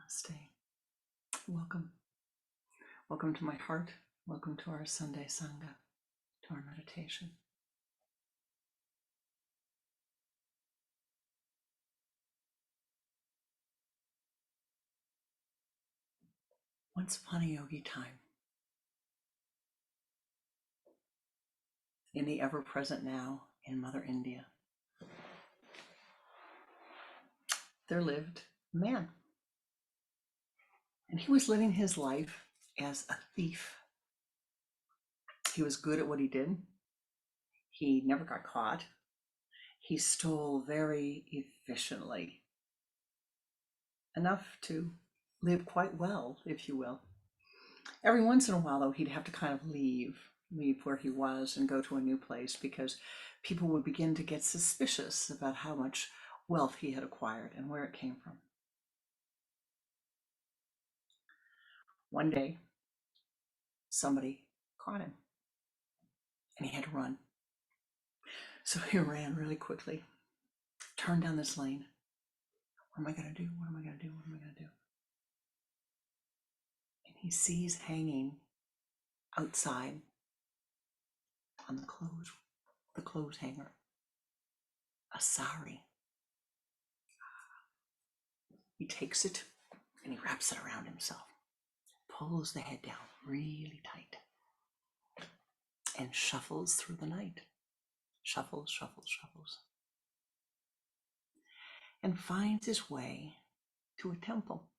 Namaste. Welcome. Welcome to my heart. Welcome to our Sunday Sangha, to our meditation. Once upon a yogi time, in the ever-present now in Mother India, there lived a man. And he was living his life as a thief. He was good at what he did. He never got caught. He stole very efficiently, enough to live quite well, if you will. Every once in a while, though, he'd have to kind of leave where he was and go to a new place because people would begin to get suspicious about how much wealth he had acquired and where it came from. One day, somebody caught him and he had to run. So he ran really quickly, turned down this lane. What am I going to do? What am I going to do? What am I going to do? And he sees hanging outside on the clothes hanger, a sari. He takes it and he wraps it around himself, pulls the head down really tight, and shuffles through the night. Shuffles, shuffles, shuffles. And finds his way to a temple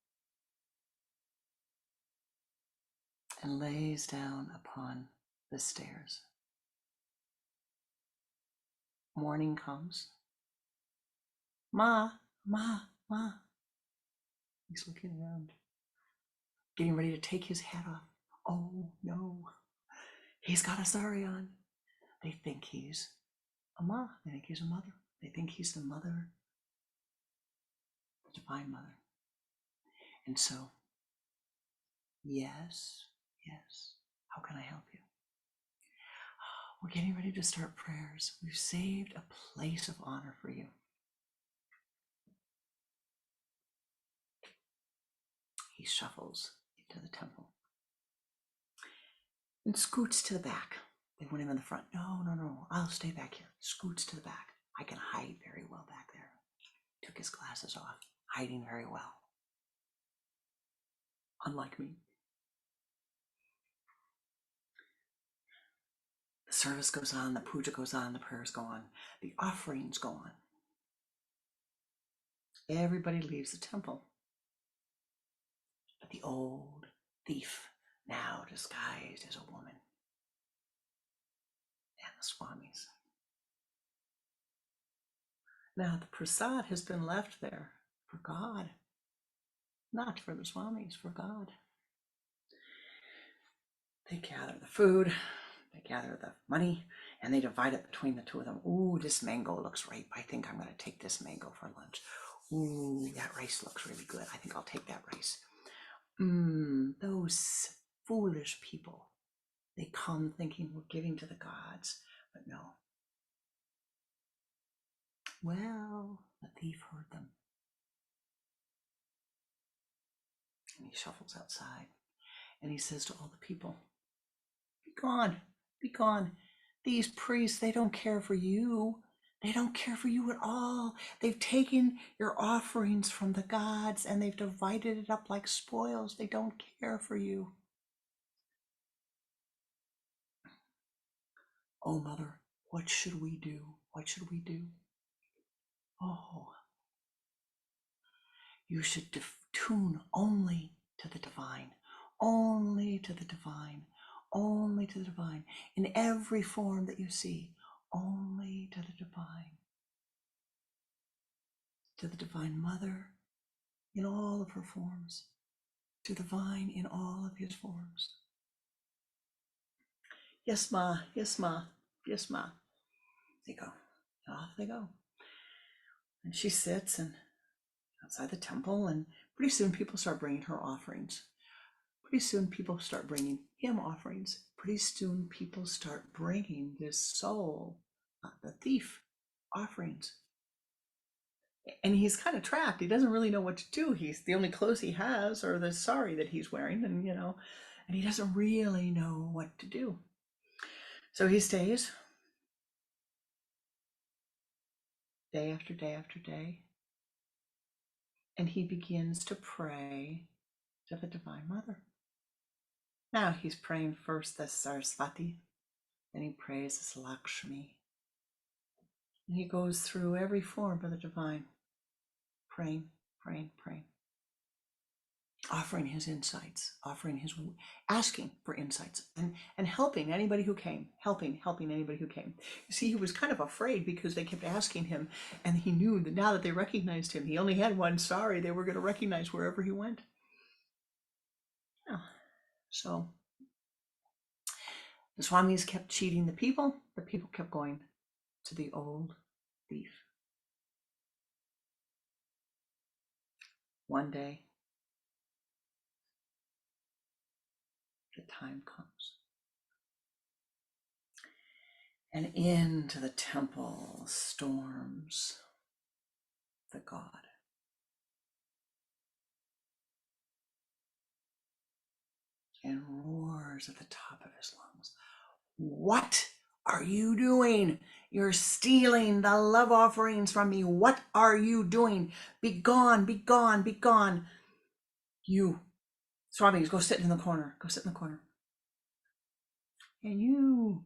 and lays down upon the stairs. Morning comes. Ma, ma, ma. He's looking around, getting ready to take his hat off. Oh no, he's got a sari on. They think he's a ma. They think he's a mother. They think he's the mother, the divine mother. And so, yes, how can I help you? We're getting ready to start prayers. We've saved a place of honor for you. He shuffles into the temple and scoots to the back. They want him in the front. No, I'll stay back here. Scoots to the back. I can hide very well back there. Took his glasses off, hiding very well. Unlike me. The service goes on, the puja goes on, the prayers go on, the offerings go on. Everybody leaves the temple. But the old thief, now disguised as a woman, and the Swamis. Now the prasad has been left there for God, not for the Swamis, for God. They gather the food, they gather the money, and they divide it between the two of them. Ooh, this mango looks ripe. I think I'm going to take this mango for lunch. Ooh, that rice looks really good. I think I'll take that rice. Those foolish people. They come thinking we're giving to the gods, but no. Well, the thief heard them. And he shuffles outside and he says to all the people, be gone, be gone. These priests, they don't care for you. They don't care for you at all. They've taken your offerings from the gods and they've divided it up like spoils. They don't care for you. Oh, Mother, what should we do? What should we do? Oh, you should tune only to the divine, only to the divine, only to the divine. In every form that you see, only to the divine Mother in all of her forms, to the divine in all of his forms. Yes, ma, yes, ma, yes, ma. They go, off they go. And she sits and outside the temple, and pretty soon people start bringing her offerings. Pretty soon people start bringing him offerings. Pretty soon people start bringing this soul, the thief, offerings. And he's kind of trapped. He doesn't really know what to do. He's the only clothes he has are the sari that he's wearing, and and he doesn't really know what to do. So he stays day after day after day, and he begins to pray to the Divine Mother. Now he's praying first as Saraswati, then he prays as Lakshmi. And he goes through every form of the divine, praying, praying, praying, offering his insights, asking for insights, and helping anybody who came, helping anybody who came. You see, he was kind of afraid because they kept asking him, and he knew that now that they recognized him, he only had one sari, they were going to recognize wherever he went. So the Swamis kept cheating the people kept going to the old thief. One day, the time comes. And into the temple storms the god. And roars at the top of his lungs. What are you doing? You're stealing the love offerings from me. What are you doing? Be gone, be gone, be gone. You, Swamis, go sit in the corner. Go sit in the corner. And you,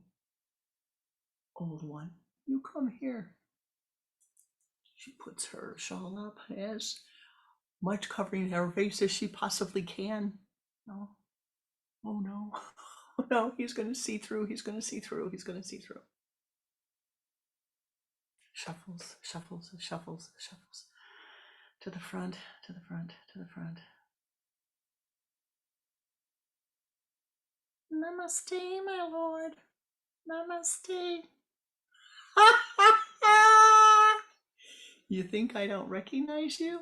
old one, you come here. She puts her shawl up, as much covering her face as she possibly can. No. Oh no. Oh no, he's going to see through. He's going to see through. He's going to see through. Shuffles, shuffles, shuffles, shuffles. To the front, to the front, to the front. Namaste, my lord. Namaste. You think I don't recognize you?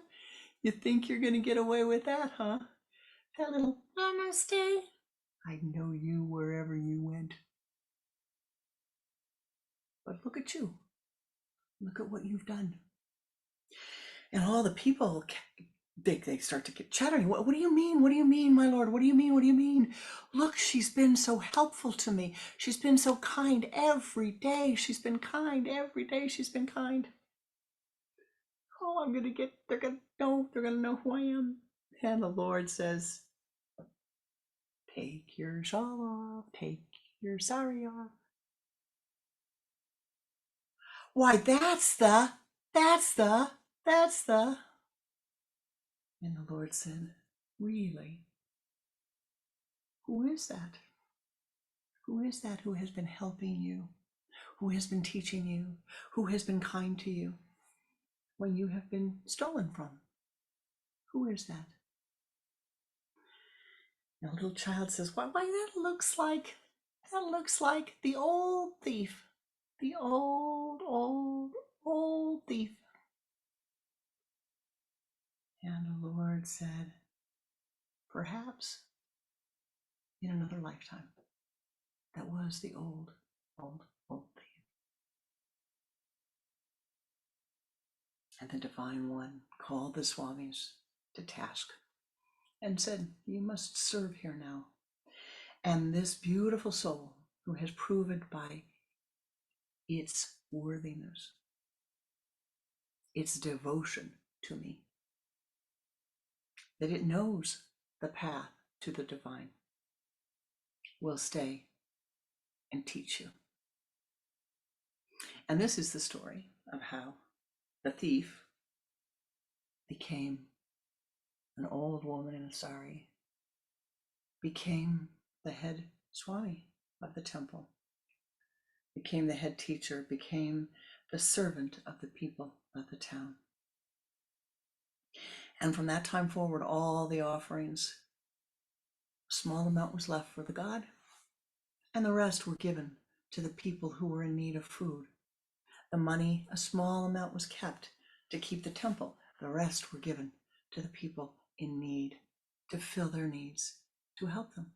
You think you're going to get away with that, huh? That little namaste. I know you wherever you went. But look at you. Look at what you've done. And all the people, they start to get chattering. What do you mean? What do you mean, my lord? What do you mean? What do you mean? Look, she's been so helpful to me. She's been so kind every day. She's been kind every day. She's been kind. Oh, they're gonna know who I am. And the Lord says, take your shawl off, take your sari off. Why, that's the. And the Lord said, really? Who is that? Who is that who has been helping you? Who has been teaching you? Who has been kind to you when you have been stolen from? Who is that? And the little child says, why that looks like the old thief. The old thief. And the Lord said, perhaps in another lifetime, that was the old thief. And the Divine One called the Swamis to task and said, you must serve here now. And this beautiful soul, who has proven by its worthiness, its devotion to me, that it knows the path to the divine, will stay and teach you. And this is the story of how the thief became an old woman in a sari, became the head Swami of the temple, became the head teacher, became the servant of the people of the town. And from that time forward, all the offerings, a small amount was left for the god, and the rest were given to the people who were in need of food. The money, a small amount was kept to keep the temple. The rest were given to the people in need, to fill their needs, to help them.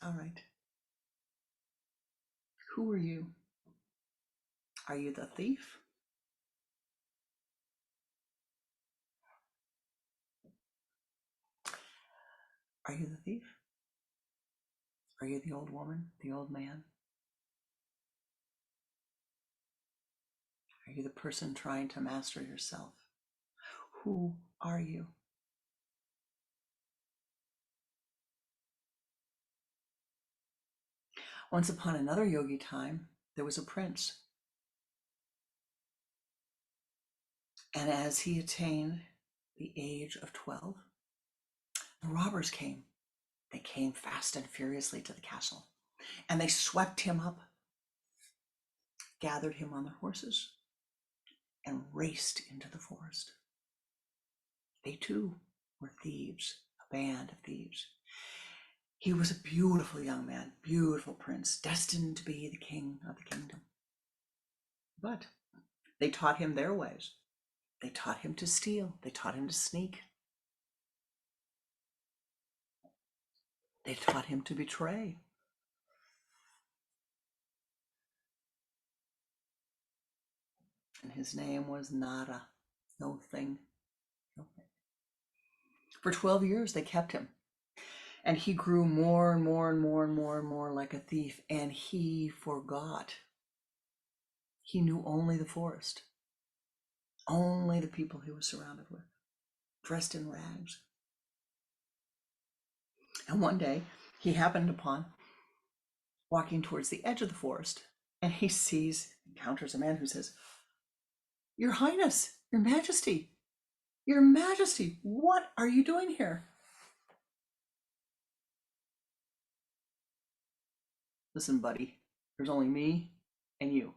All right. Who are you? Are you the thief? Are you the thief? Are you the old woman, the old man? Are you the person trying to master yourself? Who are you? Once upon another yogi time, there was a prince. And as he attained the age of 12, the robbers came. They came fast and furiously to the castle, and they swept him up, gathered him on their horses, and raced into the forest. They too were thieves, a band of thieves. He was a beautiful young man, beautiful prince, destined to be the king of the kingdom. But they taught him their ways. They taught him to steal. They taught him to sneak. They taught him to betray. And his name was Nada, no thing. For 12 years, they kept him. And he grew more and more and more and more and more like a thief. And he forgot. He knew only the forest, only the people he was surrounded with, dressed in rags. And one day, he happened upon walking towards the edge of the forest, and he encounters a man who says, "Your Highness, Your Majesty, Your Majesty, what are you doing here?" "Listen, buddy, there's only me and you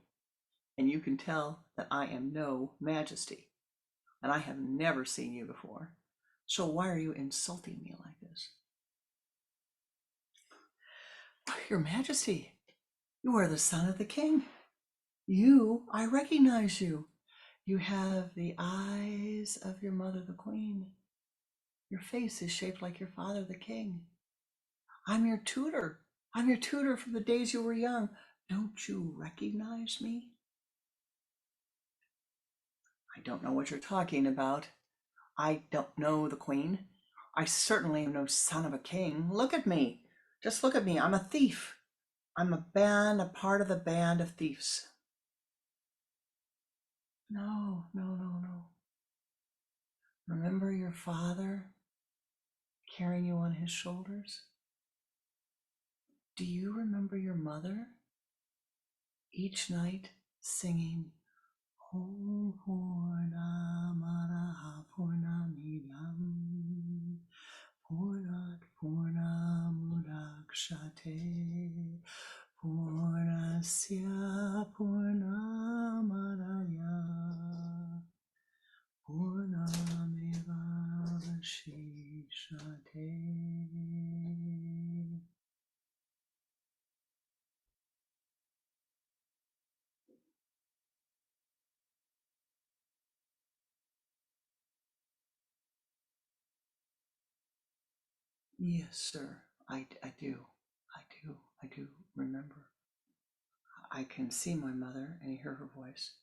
can tell that I am no majesty, and I have never seen you before. So why are you insulting me like this?" "Your Majesty, you are the son of the king. I recognize you. You have the eyes of your mother, the queen. Your face is shaped like your father, the king. I'm your tutor. I'm your tutor from the days you were young. Don't you recognize me?" "I don't know what you're talking about. I don't know the queen. I certainly am no son of a king. Look at me. Just look at me. I'm a thief. I'm a part of the band of thieves." "No, no, no, no. Remember your father carrying you on his shoulders? Do you remember your mother each night singing Om Purnamadaha Purnamidam Purnat Purnamudakshate Purnasya Purnamadaya Purnameva Vashishate?" "Yes, sir, I do. I do remember. I can see my mother and hear her voice.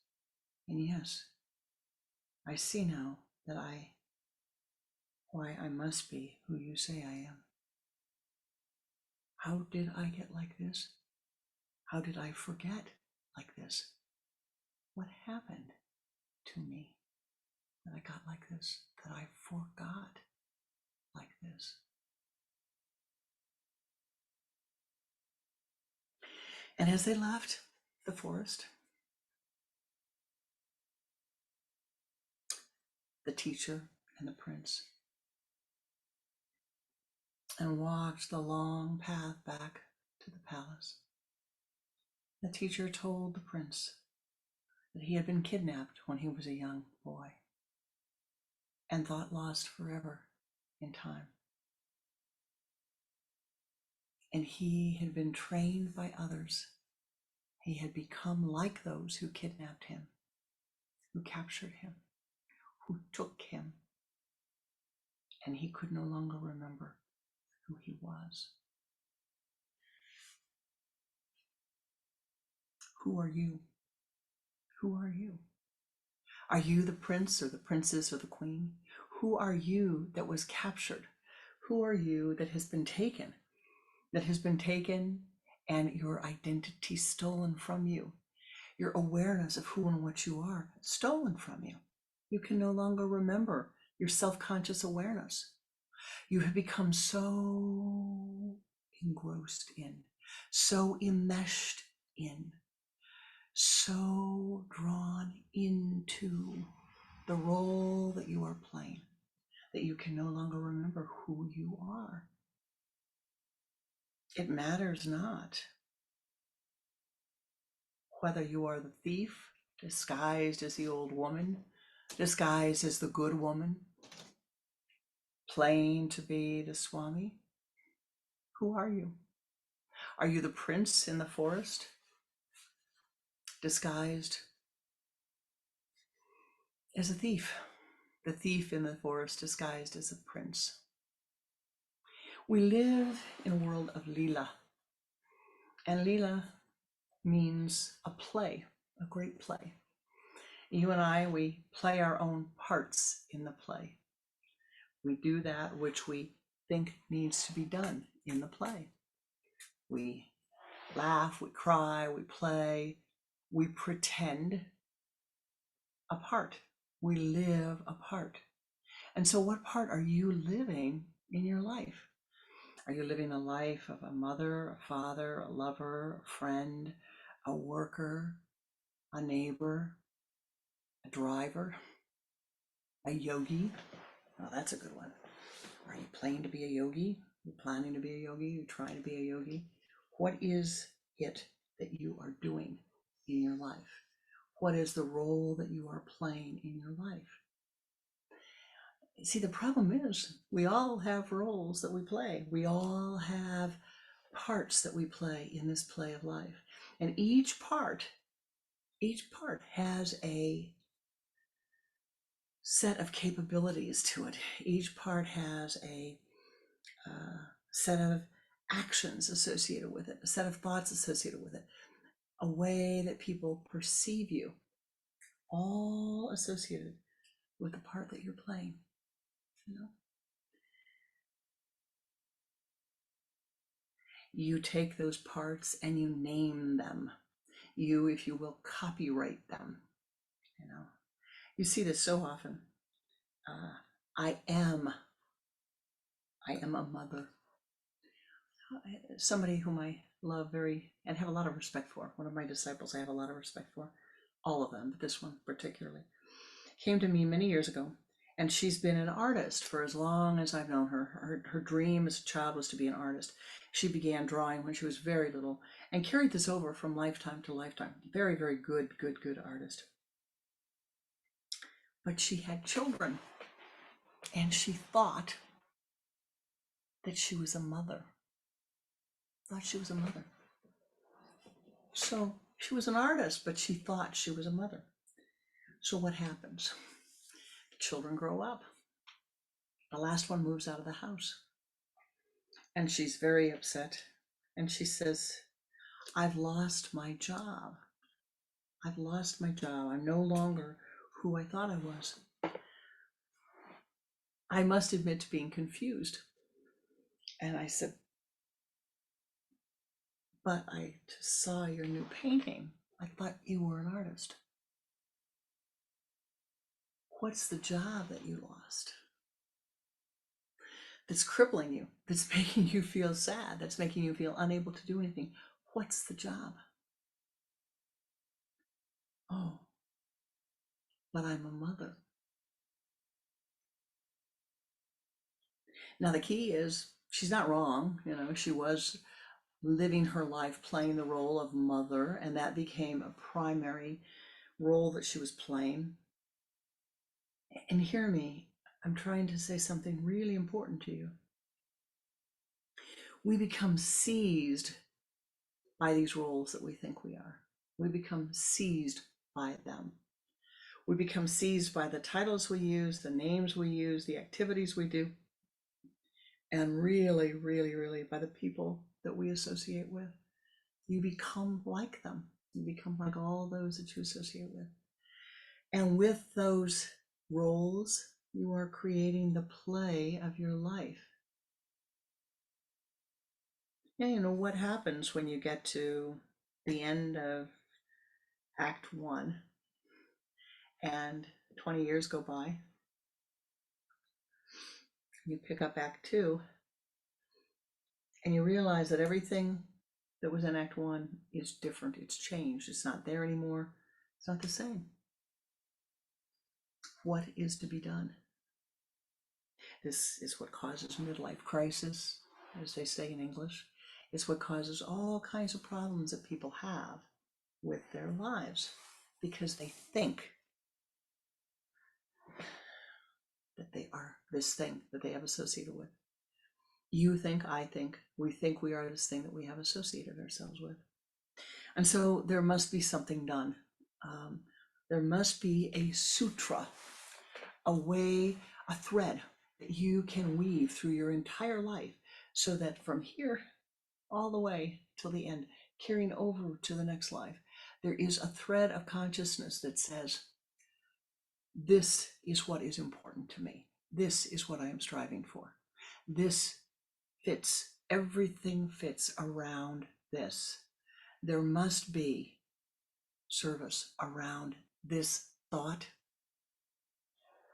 And yes, I see now that why I must be who you say I am. How did I get like this? How did I forget like this? What happened to me that I got like this, that I forgot like this?" And as they left the forest, the teacher and the prince, and walked the long path back to the palace, the teacher told the prince that he had been kidnapped when he was a young boy and thought lost forever in time. And he had been trained by others. He had become like those who kidnapped him, who captured him, who took him, and he could no longer remember who he was. Who are you? Who are you? Are you the prince or the princess or the queen? Who are you that was captured? Who are you that has been taken? That has been taken and your identity stolen from you. Your awareness of who and what you are stolen from you. You can no longer remember your self-conscious awareness. You have become so engrossed in, so enmeshed in, so drawn into the role that you are playing that you can no longer remember who you are. It matters not whether you are the thief disguised as the old woman, disguised as the good woman, playing to be the Swami. Who are you? Are you the prince in the forest, disguised as a thief? The thief in the forest disguised as a prince. We live in a world of Lila, and Lila means a play, a great play. You and I, we play our own parts in the play. We do that which we think needs to be done in the play. We laugh, we cry, we play, we pretend a part. We live a part. And so what part are you living in your life? Are you living the life of a mother, a father, a lover, a friend, a worker, a neighbor, a driver, a yogi? Oh, that's a good one. Are you playing to be a yogi? Are you planning to be a yogi? Are you trying to be a yogi? What is it that you are doing in your life? What is the role that you are playing in your life? See, the problem is we all have roles that we play. We all have parts that we play in this play of life. And each part has a set of capabilities to it. Each part has a set of actions associated with it, a set of thoughts associated with it, a way that people perceive you, all associated with the part that you're playing. You know, you take those parts and you name them. You, if you will, copyright them. You know, you see this so often. I am a mother. Somebody whom I love very and have a lot of respect for. One of my disciples I have a lot of respect for. All of them, but this one particularly, came to me many years ago, and she's been an artist for as long as I've known her. Her dream as a child was to be an artist. She began drawing when she was very little and carried this over from lifetime to lifetime. Very, very good artist. But she had children, and she thought that she was a mother. So she was an artist, but she thought she was a mother. So what happens? The children grow up. The last one moves out of the house. And she's very upset. And she says, I've lost my job. I've lost my job. I'm no longer who I thought I was. I must admit to being confused. And I said, but I saw your new painting. I thought you were an artist. What's the job that you lost? That's crippling you, that's making you feel sad, that's making you feel unable to do anything. What's the job? Oh, but I'm a mother. Now the key is she's not wrong. You know, she was living her life playing the role of mother, and that became a primary role that she was playing. And hear me, I'm trying to say something really important to you. We become seized by these roles that we think we are. We become seized by them. We become seized by the titles we use, the names we use, the activities we do, and really, really, really by the people that we associate with. You become like them. You become like all those that you associate with. And with those roles, you are creating the play of your life. Yeah, you know what happens when you get to the end of Act 1 and 20 years go by. You pick up Act 2 and you realize that everything that was in Act 1 is different. It's changed. It's not there anymore. It's not the same. What is to be done? This is what causes midlife crisis, as they say in English. It's what causes all kinds of problems that people have with their lives because they think that they are this thing that they have associated with. You think, I think, we think we are this thing that we have associated ourselves with. And so there must be something done. There must be a sutra, a way, a thread that you can weave through your entire life so that from here all the way till the end, carrying over to the next life, there is a thread of consciousness that says, this is what is important to me. This is what I am striving for. This fits, everything fits around this. There must be service around this thought,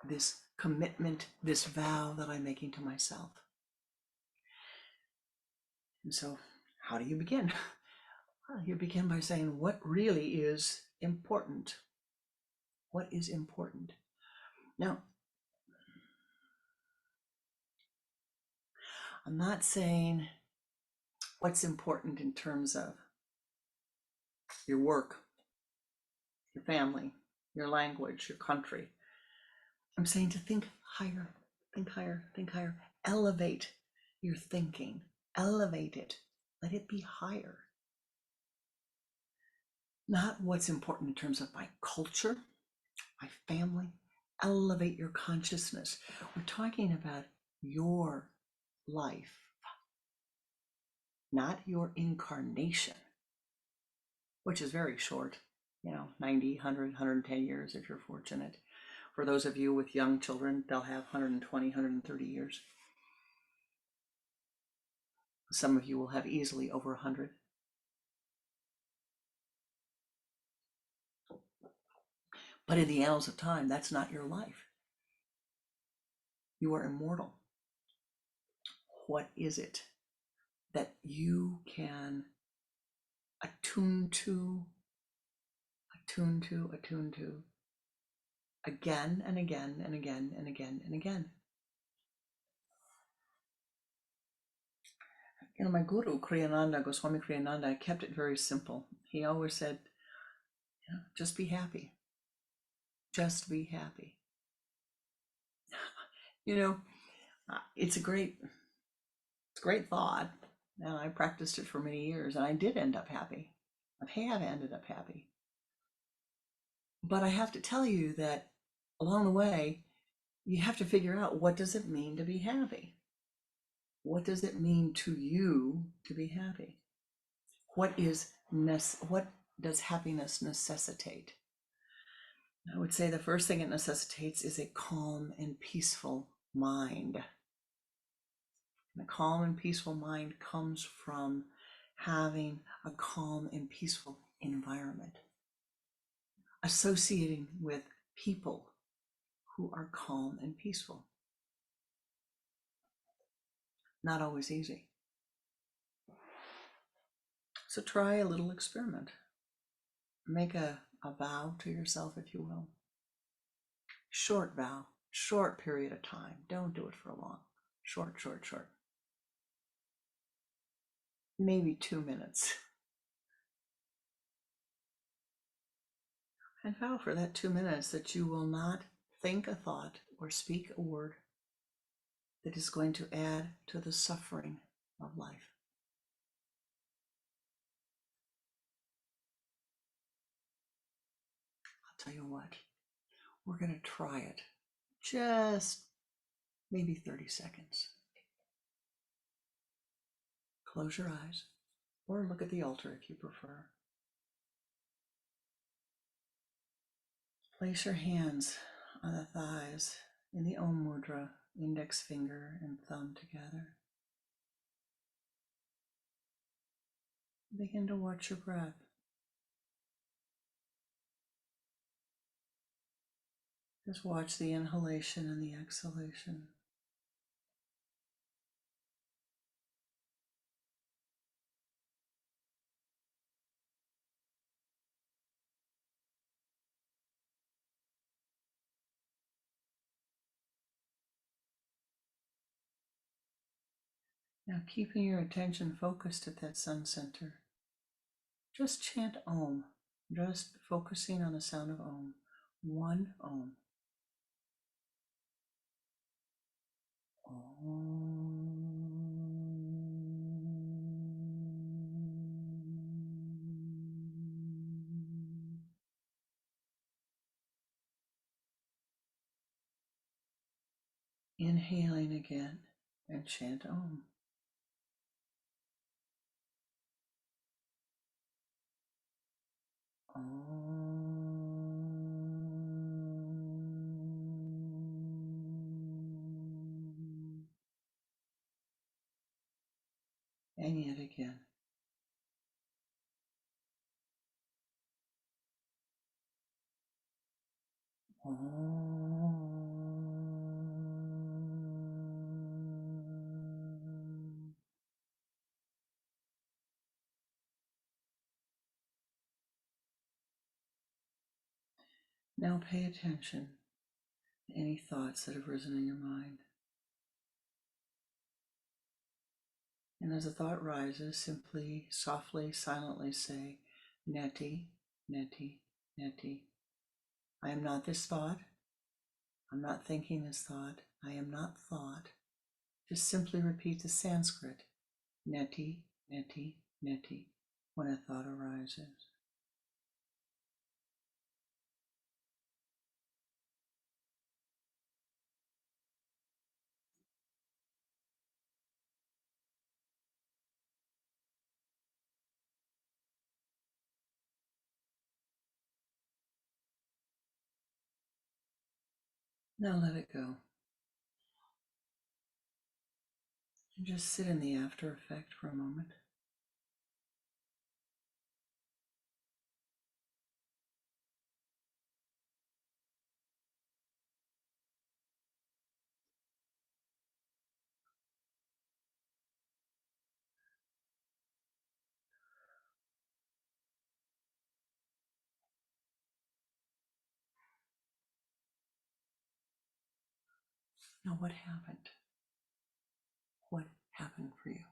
this commitment, this vow that I'm making to myself. And so, how do you begin? Well, you begin by saying, what really is important? What is important? Now, I'm not saying what's important in terms of your work, your family, your language, your country. I'm saying to think higher, think higher, think higher. Elevate your thinking, elevate it, let it be higher. Not what's important in terms of my culture, my family. Elevate your consciousness. We're talking about your life, not your incarnation, which is very short, 90, 100, 110 years if you're fortunate. For those of you with young children, they'll have 120, 130 years. Some of you will have easily over 100. But in the annals of time, that's not your life. You are immortal. What is it that you can attune to, again and again and again and again and again? My guru, Swami Kriyananda, kept it very simple. He always said, just be happy. Just be happy. It's a great thought, and I practiced it for many years, and I did end up happy. I have ended up happy. But I have to tell you that along the way, you have to figure out, what does it mean to be happy? What does it mean to you to be happy? What does happiness necessitate? I would say the first thing it necessitates is a calm and peaceful mind. And a calm and peaceful mind comes from having a calm and peaceful environment, associating with people who are calm and peaceful. Not always easy. So try a little experiment. Make a vow to yourself, if you will. Short vow, short period of time. Don't do it for long. Short. Maybe 2 minutes. And vow for that 2 minutes that you will not think a thought or speak a word that is going to add to the suffering of life. I'll tell you what, we're going to try it. Just maybe 30 seconds. Close your eyes or look at the altar if you prefer. Place your hands on the thighs in the Om Mudra, index finger and thumb together. Begin to watch your breath. Just watch the inhalation and the exhalation. Now, keeping your attention focused at that sun center, just chant Om, just focusing on the sound of Om. One Om. Inhaling again and chant Om. And yet again. Now pay attention to any thoughts that have risen in your mind. And as a thought rises, simply, softly, silently say, Neti, Neti, Neti. I am not this thought. I'm not thinking this thought. I am not thought. Just simply repeat the Sanskrit, Neti, Neti, Neti, when a thought arises. Now let it go. And just sit in the after effect for a moment. Now what happened? What happened for you?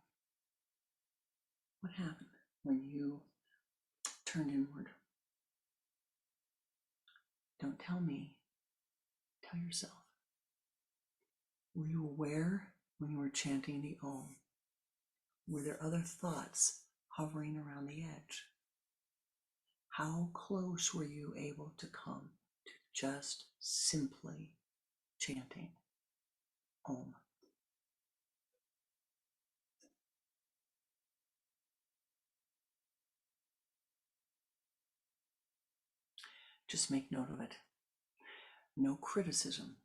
What happened when you turned inward? Don't tell me, tell yourself. Were you aware when you were chanting the Om? Were there other thoughts hovering around the edge? How close were you able to come to just simply chanting Om? Just make note of it. No criticism,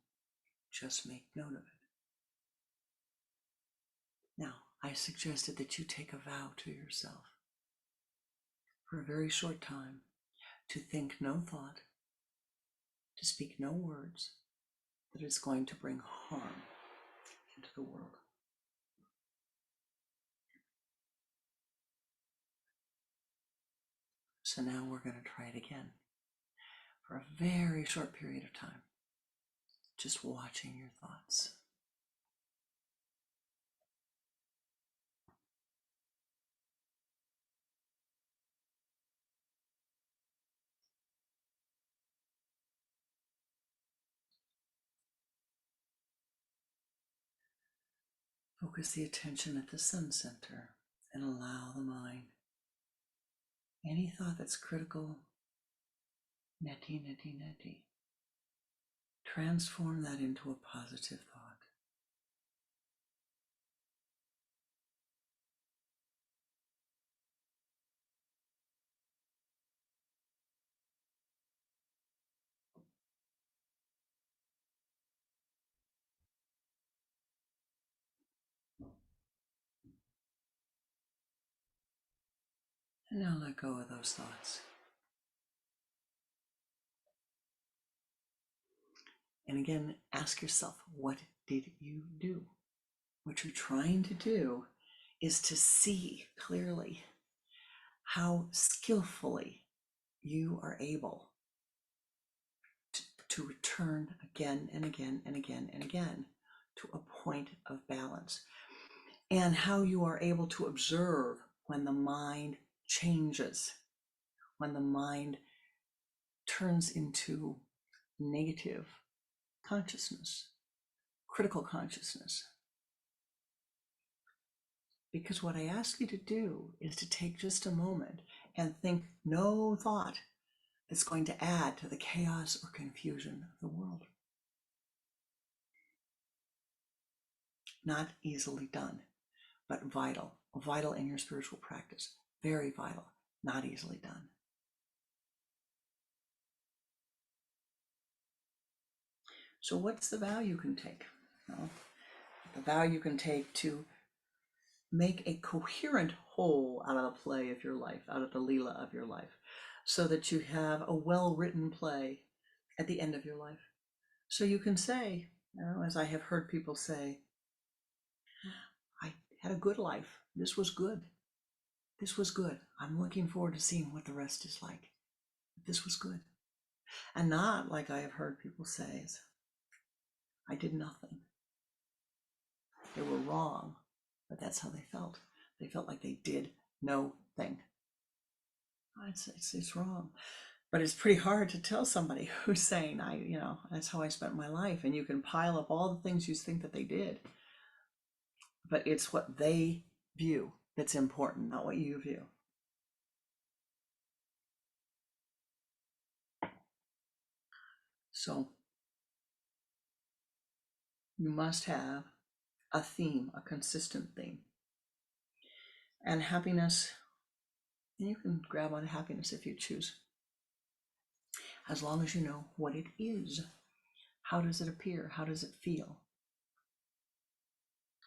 just make note of it. Now, I suggested that you take a vow to yourself for a very short time to think no thought, to speak no words that is going to bring harm into the world. So now we're going to try it again for a very short period of time, just watching your thoughts. Focus the attention at the sun center and allow the mind. Any thought that's critical, neti, neti, neti. Transform that into a positive thought. And now let go of those thoughts. And again, ask yourself, what did you do? What you're trying to do is to see clearly how skillfully you are able to return again and again and again and again to a point of balance, and how you are able to observe when the mind changes, when the mind turns into negative consciousness, critical consciousness. Because what I ask you to do is to take just a moment and think no thought that's going to add to the chaos or confusion of the world. Not easily done, but vital, vital in your spiritual practice. Very vital, not easily done. So what's the vow you can take? Well, the vow you can take to make a coherent whole out of the play of your life, out of the Lila of your life, so that you have a well-written play at the end of your life. So you can say, as I have heard people say, I had a good life. This was good. This was good. I'm looking forward to seeing what the rest is like. This was good. And not like I have heard people say, I did nothing. They were wrong, but that's how they felt. They felt like they did no thing. It's wrong. But it's pretty hard to tell somebody who's saying, that's how I spent my life. And you can pile up all the things you think that they did. But it's what they view that's important, not what you view. So you must have a theme, a consistent theme. And happiness, and you can grab on happiness if you choose. As long as you know what it is. How does it appear? How does it feel?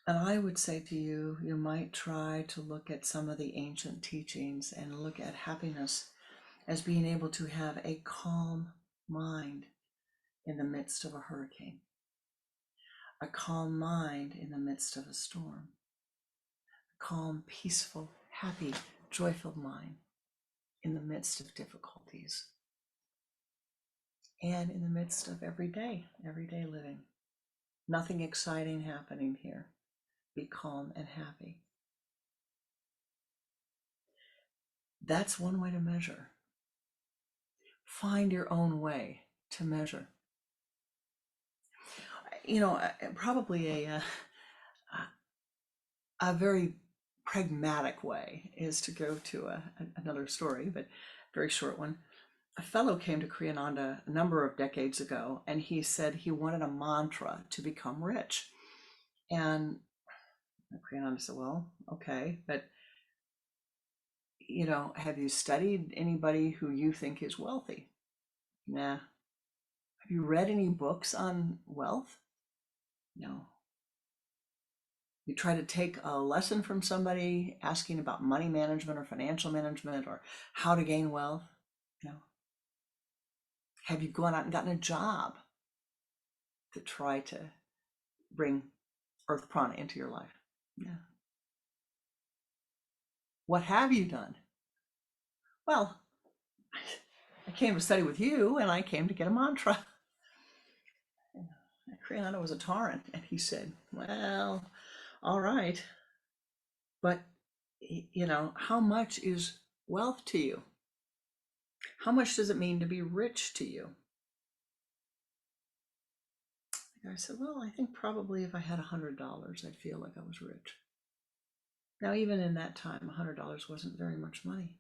And I would say to you, you might try to look at some of the ancient teachings and look at happiness as being able to have a calm mind in the midst of a hurricane, a calm mind in the midst of a storm, a calm, peaceful, happy, joyful mind in the midst of difficulties, and in the midst of everyday living. Nothing exciting happening here. Be calm and happy. That's one way to measure. Find your own way to measure. Probably a very pragmatic way is to go to another story, but very short one. A fellow came to Pranananda a number of decades ago, and he said he wanted a mantra to become rich. And Pranananda said, well, okay, but have you studied anybody who you think is wealthy? Nah. Have you read any books on wealth? No. You try to take a lesson from somebody asking about money management or financial management or how to gain wealth? No. Have you gone out and gotten a job to try to bring earth prana into your life? Yeah. What have you done? Well, I came to study with you and I came to get a mantra. Kriya was a torrent, and he said, well, all right, but how much is wealth to you? How much does it mean to be rich to you? The guy said, well, I think probably if I had $100, I'd feel like I was rich. Now, even in that time, $100 wasn't very much money.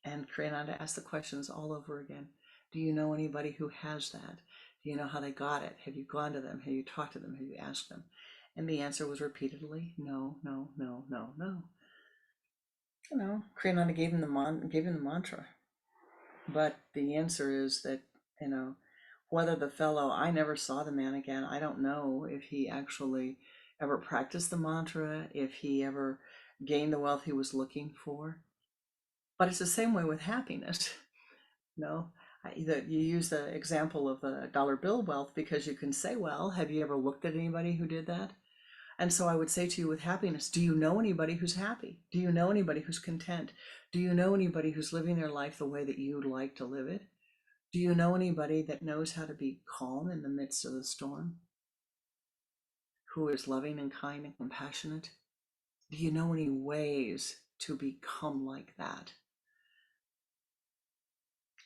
And Pranananda asked the questions all over again. Do you know anybody who has that? Do you know how they got it? Have you gone to them? Have you talked to them? Have you asked them? And the answer was repeatedly, no, no, no, no, no. Kriya gave him the mantra. But the answer is that, whether the fellow, I never saw the man again. I don't know if he actually ever practiced the mantra, if he ever gained the wealth he was looking for. But it's the same way with happiness. No, you use the example of the dollar bill wealth because you can say, well, have you ever looked at anybody who did that? And so I would say to you with happiness, do you know anybody who's happy? Do you know anybody who's content? Do you know anybody who's living their life the way that you'd like to live it? Do you know anybody that knows how to be calm in the midst of the storm? Who is loving and kind and compassionate? Do you know any ways to become like that?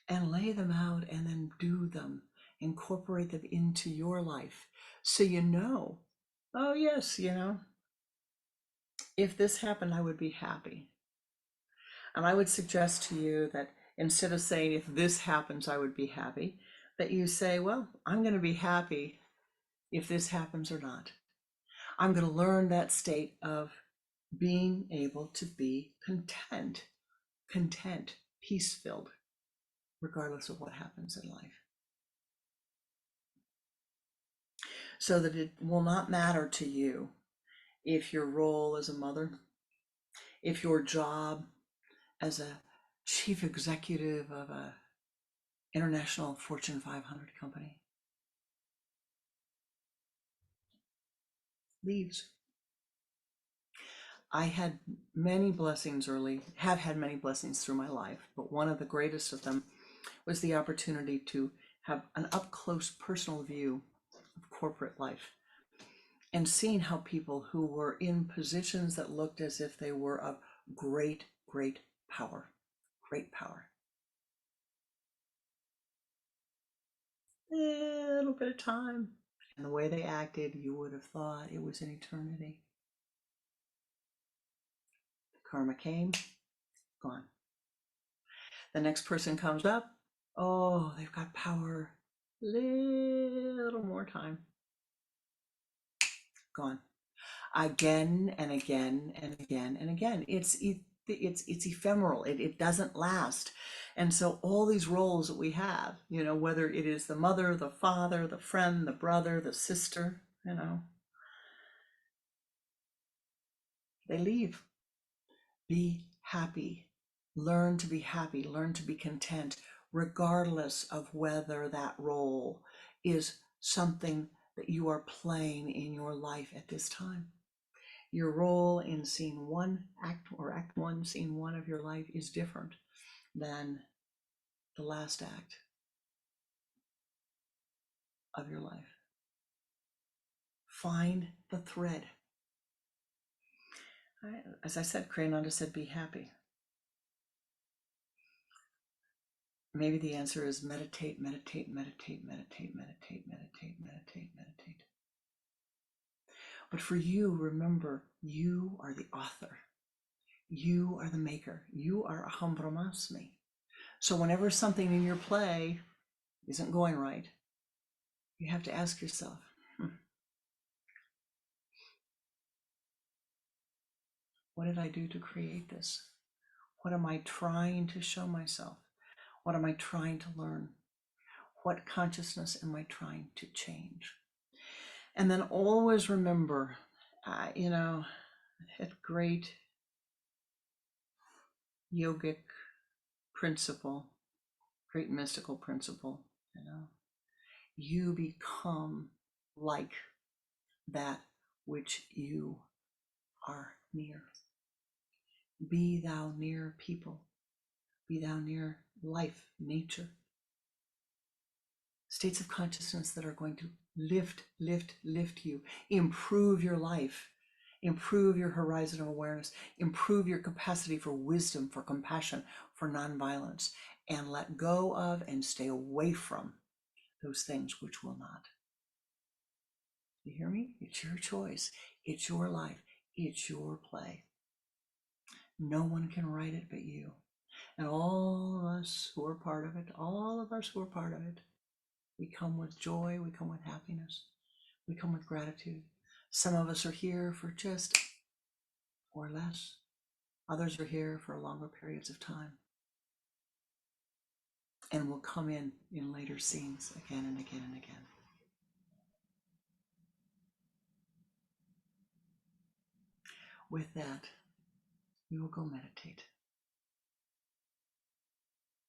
And lay them out and then do them. Incorporate them into your life. So you know, oh yes, if this happened, I would be happy. And I would suggest to you that instead of saying, if this happens, I would be happy, that you say, well, I'm going to be happy if this happens or not. I'm going to learn that state of being able to be content, peace-filled, regardless of what happens in life. So that it will not matter to you if your role as a mother, if your job as a chief executive of a international Fortune 500 company leaves. I had many blessings have had many blessings through my life, but one of the greatest of them was the opportunity to have an up-close personal view of corporate life and seeing how people who were in positions that looked as if they were of great power, a little bit of time, and the way they acted, you would have thought it was an eternity. Karma came, gone. The next person comes up, oh, they've got power, little more time, gone. Again and again and again and again. It's ephemeral. It doesn't last. And so all these roles that we have, whether it is the mother, the father, the friend, the brother, the sister, they leave. Be happy. Learn to be happy. Learn to be content, regardless of whether that role is something that you are playing in your life at this time. Your role in scene one, act one, scene one of your life is different than the last act of your life. Find the thread. As I said, Pranananda said, be happy. Maybe the answer is meditate, meditate, meditate, meditate, meditate, meditate, meditate, meditate. But for you, remember, you are the author. You are the maker. You are Aham Brahmasmi. So whenever something in your play isn't going right, you have to ask yourself, what did I do to create this? What am I trying to show myself? What am I trying to learn? What consciousness am I trying to change? And then always remember, that great yogic principle, great mystical principle, you become like that which you are near. Be thou near people. Be thou near life, nature. States of consciousness that are going to lift you, improve your life, improve your horizon of awareness, improve your capacity for wisdom, for compassion, for nonviolence, and let go of and stay away from those things which will not. You hear me? It's your choice. It's your life. It's your play. No one can write it but you. And all of us who are part of it, we come with joy, we come with happiness, we come with gratitude. Some of us are here for just or less. Others are here for longer periods of time. And will come in later scenes again and again and again. With that, we will go meditate.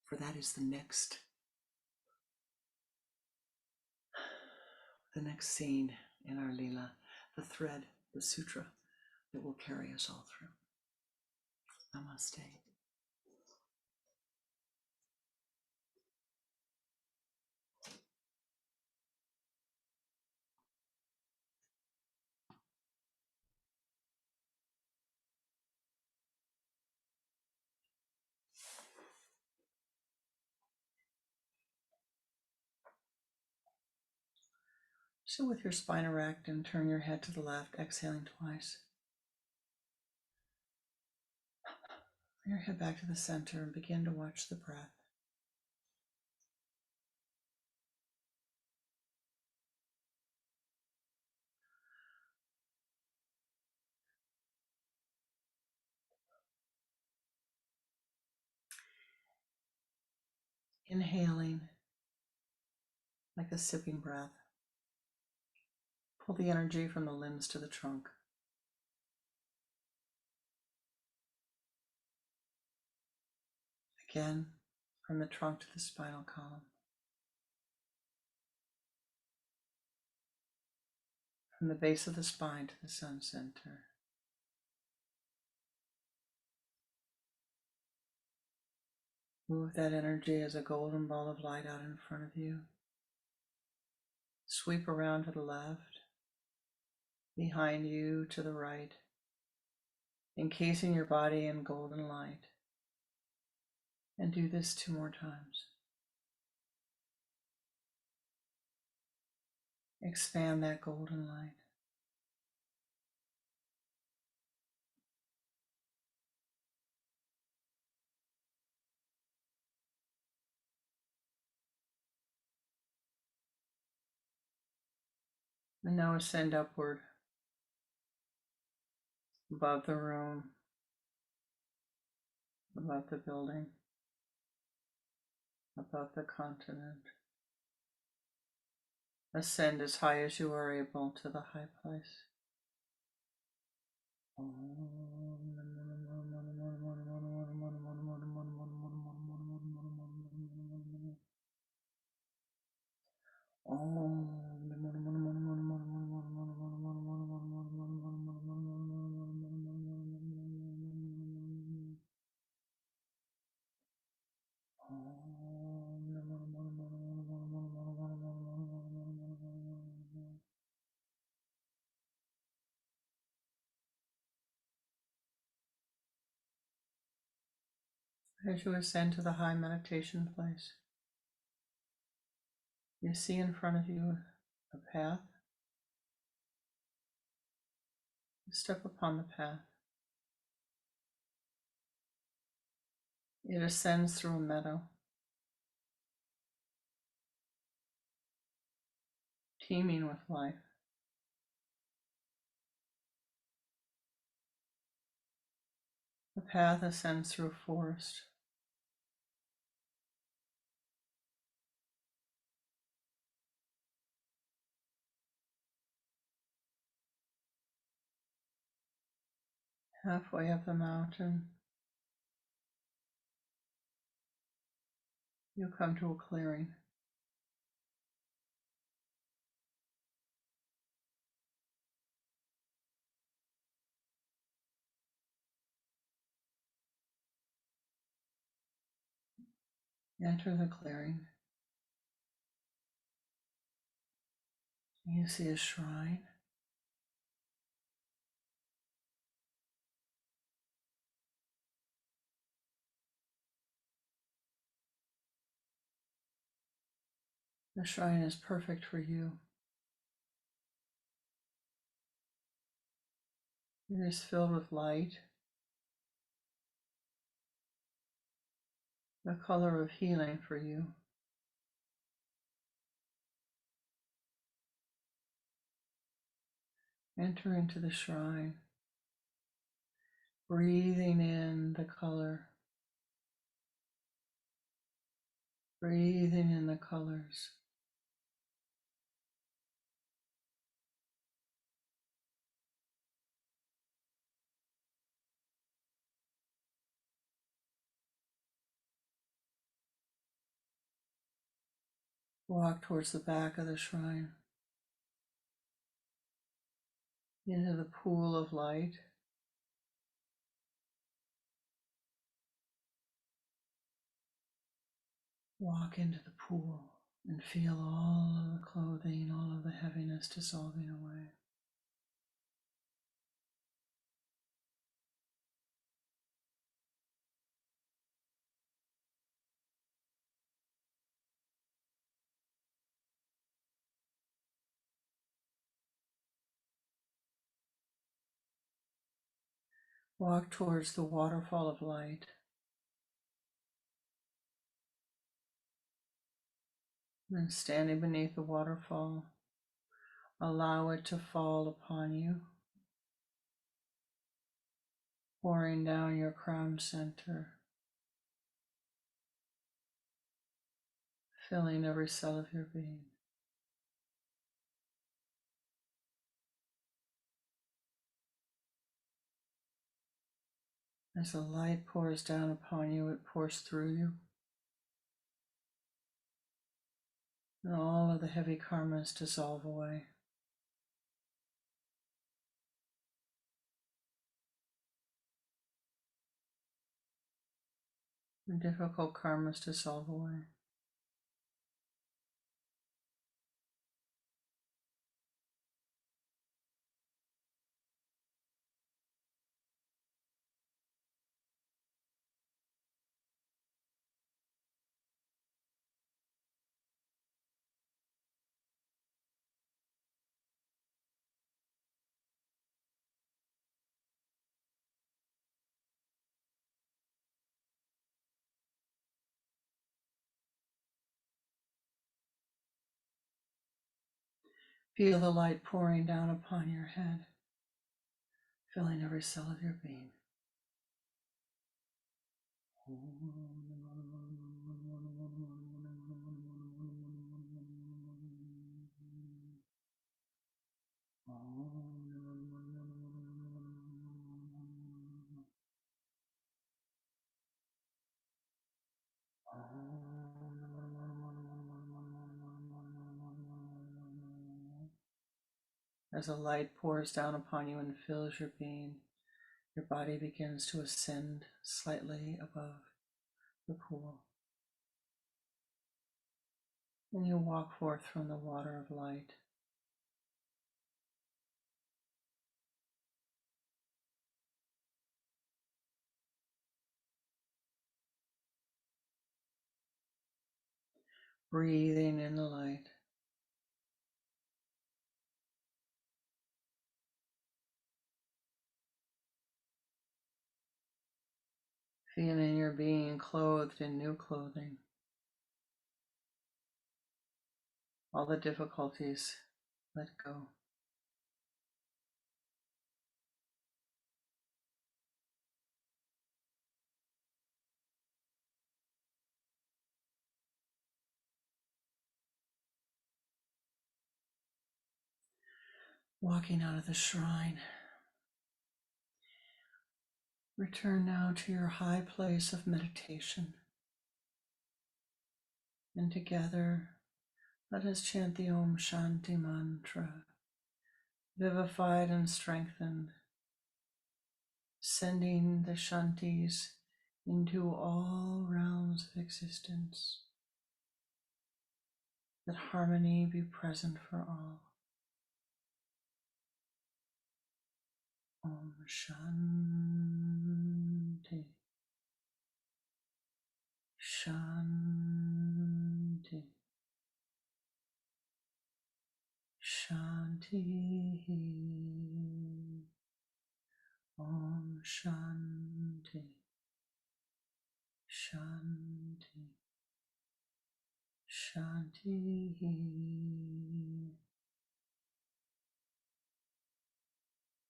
For that is the next scene in our Lila, the thread, the sutra that will carry us all through. Namaste. So with your spine erect and turn your head to the left, exhaling twice. Bring your head back to the center and begin to watch the breath. Inhaling like a sipping breath. Pull the energy from the limbs to the trunk. Again, from the trunk to the spinal column. From the base of the spine to the sun center. Move that energy as a golden ball of light out in front of you. Sweep around to the left, behind you to the right, encasing your body in golden light. And do this 2 more times. Expand that golden light. And now ascend upward, above the room, above the building, above the continent. Ascend as high as you are able to the high place. As you ascend to the high meditation place, you see in front of you a path. Step upon the path. It ascends through a meadow, teeming with life. The path ascends through a forest. Halfway up the mountain, you come to a clearing. Enter the clearing. You see a shrine. The shrine is perfect for you. It is filled with light, the color of healing for you. Enter into the shrine, breathing in the color, breathing in the colors. Walk towards the back of the shrine, into the pool of light. Walk into the pool and feel all of the clothing, all of the heaviness dissolving away. Walk towards the waterfall of light. And standing beneath the waterfall, allow it to fall upon you, pouring down your crown center, filling every cell of your being. As the light pours down upon you, it pours through you. And all of the heavy karmas dissolve away. The difficult karmas dissolve away. Feel the light pouring down upon your head, filling every cell of your being. As the light pours down upon you and fills your being, your body begins to ascend slightly above the pool. And you walk forth from the water of light. Breathing in the light. Feeling your being clothed in new clothing. All the difficulties let go. Walking out of the shrine. Return now to your high place of meditation. And together, let us chant the Om Shanti mantra, vivified and strengthened, sending the Shantis into all realms of existence. That harmony be present for all. Om Shanti, Shanti, Shanti. Om Shanti, Shanti, Shanti.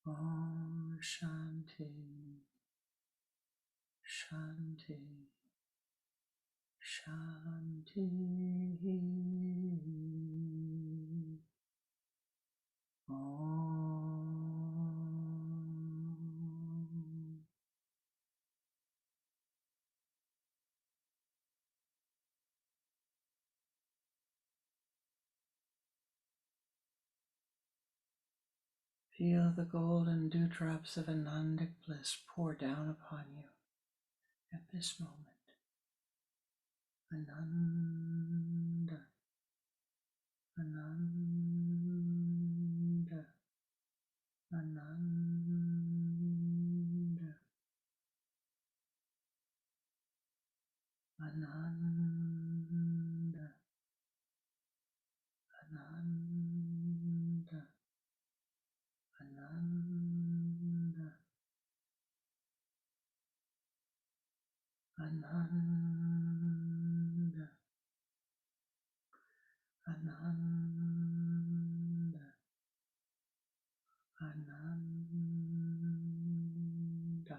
Om Shanti, Shanti, Shanti. Om. Feel the golden dewdrops of Anandic bliss pour down upon you at this moment. Ananda, Ananda, Ananda, Ananda, Ananda, Ananda, Ananda, Ananda, Ananda, da,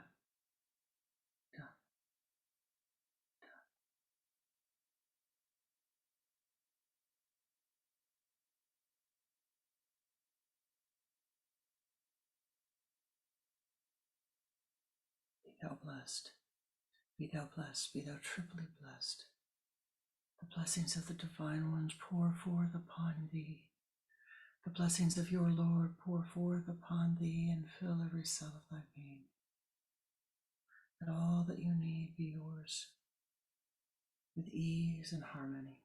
be thou blessed, be thou blessed, be thou triply blessed. The blessings of the divine ones pour forth upon thee. The blessings of your Lord pour forth upon thee and fill every cell of thy being. That all that you need be yours with ease and harmony.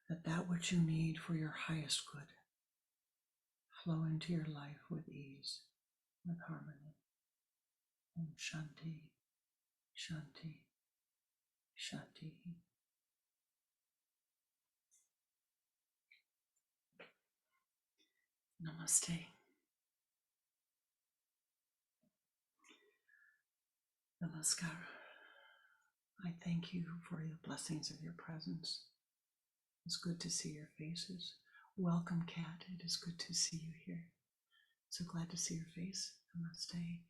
That which you need for your highest good flow into your life with ease, with harmony. Om Shanti, Shanti, Shanti. Namaste. Namaskar. I thank you for the blessings of your presence. It's good to see your faces. Welcome, Kat. It is good to see you here. So glad to see your face. Namaste.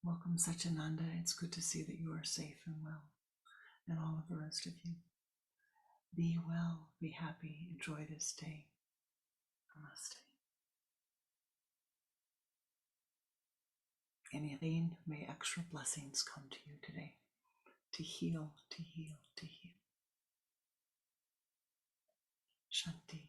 Welcome, Sachinanda. It's good to see that you are safe and well. And all of the rest of you. Be well, be happy, enjoy this day. Namaste. Anything, may extra blessings come to you today to heal, to heal, to heal. Shanti.